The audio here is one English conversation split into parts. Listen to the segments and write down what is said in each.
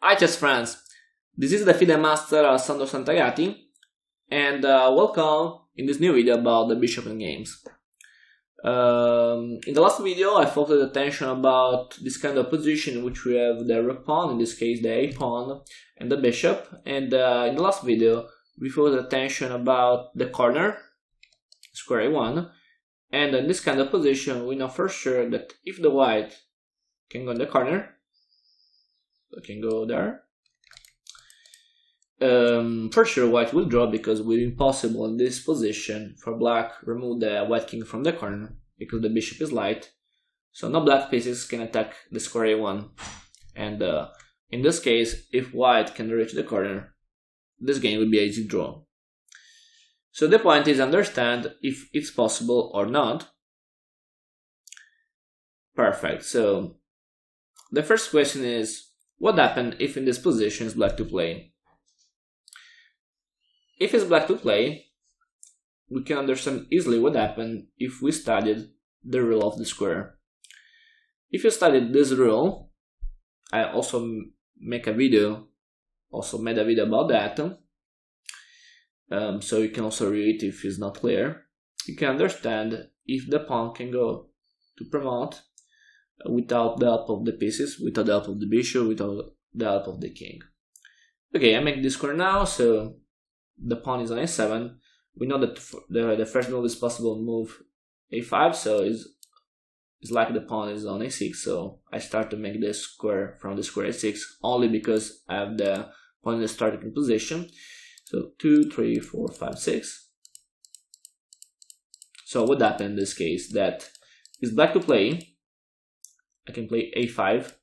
Hi chess friends, this is the FIDE master Sandro Santagati and welcome in this new video about the bishop in games. In the last video I focused attention about this kind of position in which we have the rook pawn, in this case the a pawn, and the bishop, and in the last video we focused attention about the corner, square a1, and in this kind of position we know for sure that if the white can go in the corner, so I can go there. For sure white will draw, because it will be impossible in this position for black remove the white king from the corner because the bishop is light, so no black pieces can attack the square a1, and in this case if white can reach the corner, this game will be an easy draw. So the point is understand if it's possible or not. Perfect. So the first question is, what happens if in this position is black to play? If it's black to play, we can understand easily what happened if we studied the rule of the square. If you studied this rule, I also made a video about that, so you can also read it if it's not clear. You can understand if the pawn can go to promote without the help of the pieces, without the help of the bishop, without the help of the king. Okay, I make this square now, so the pawn is on a7. We know that the first move is possible move a5, so it's like the pawn is on a6, so I start to make this square from the square a6 only because I have the pawn in the starting position. So 2, 3, 4, 5, 6. So what happened in this case? That is black to play. I can play a5,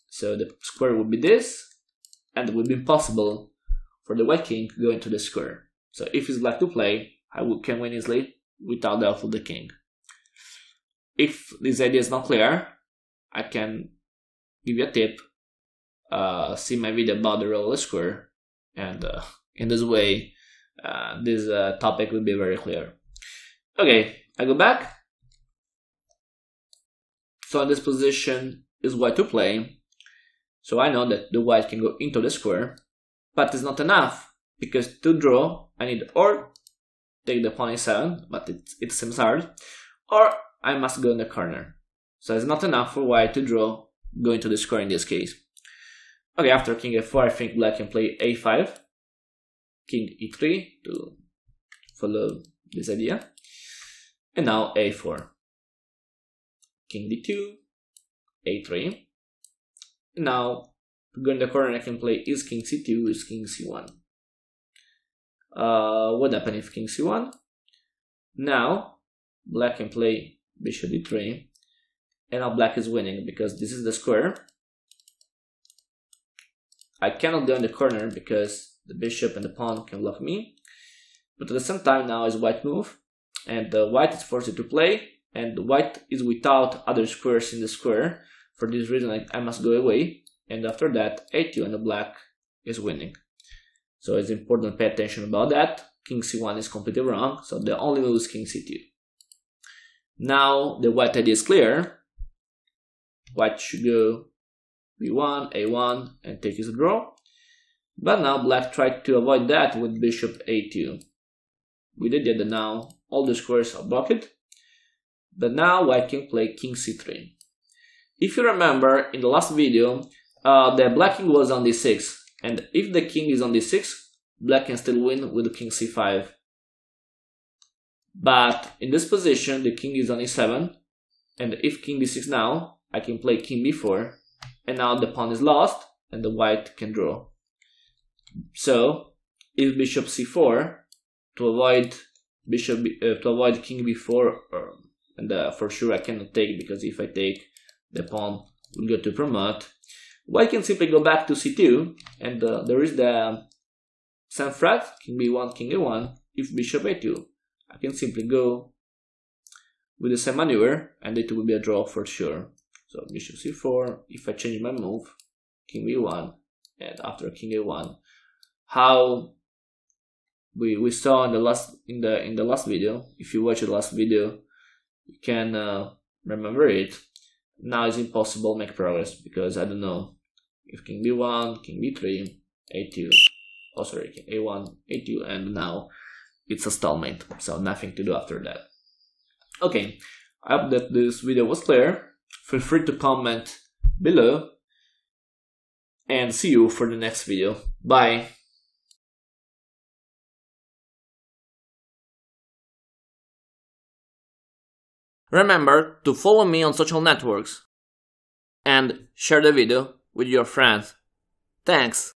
so the square would be this, and it would be impossible for the white king to go into the square. So if it's black to play, I can win easily without the help of the king. If this idea is not clear, I can give you a tip. See my video about the rule of the square, and in this way this topic will be very clear. Okay, I go back. So in this position is white to play, so I know that the white can go into the square, but it's not enough, because to draw I need or take the pawn a7, but it seems hard, or I must go in the corner. So it's not enough for white to draw, go into the square in this case. Okay, after king a4 I think black can play a5, king e3 to follow this idea, and now a4. King d2, a3. Now, to go in the corner, I can play is king c2, is king c1. What happened if king c1? Now, black can play bishop d3, and now black is winning because this is the square. I cannot go in the corner because the bishop and the pawn can block me, but at the same time now is white move, and white is forced to play, and white is without other squares in the square. For this reason I must go away, and after that a2 and the black is winning. So it's important to pay attention about that. King c1 is completely wrong, so the only move is king c2. Now the white idea is clear. White should go b1, a1 and take his draw, but now black tried to avoid that with bishop a2. We did that, now all the squares are blocked. But now white can play king c3. If you remember in the last video, the black king was on d6, and if the king is on d6, black can still win with king c5. But in this position, the king is on e7, and if king d6 now, I can play king b4, and now the pawn is lost, and the white can draw. So if bishop c4 to avoid king b4, and for sure I cannot take, because if I take, the pawn will go to promote. White can simply go back to c2, and there is the same threat, king b1, king a1. If bishop a2, I can simply go with the same maneuver, and it will be a draw for sure. So bishop c4, if I change my move, king b1, and after king a1, how we saw in the last video. If you watch the last video, you can remember it. Now it's impossible to make progress because I don't know If king b1, king b3, a2, oh sorry, king a1, a2, and now it's a stalemate, so nothing to do after that. Okay, I hope that this video was clear. Feel free to comment below, and see you for the next video. Bye! Remember to follow me on social networks and share the video with your friends. Thanks!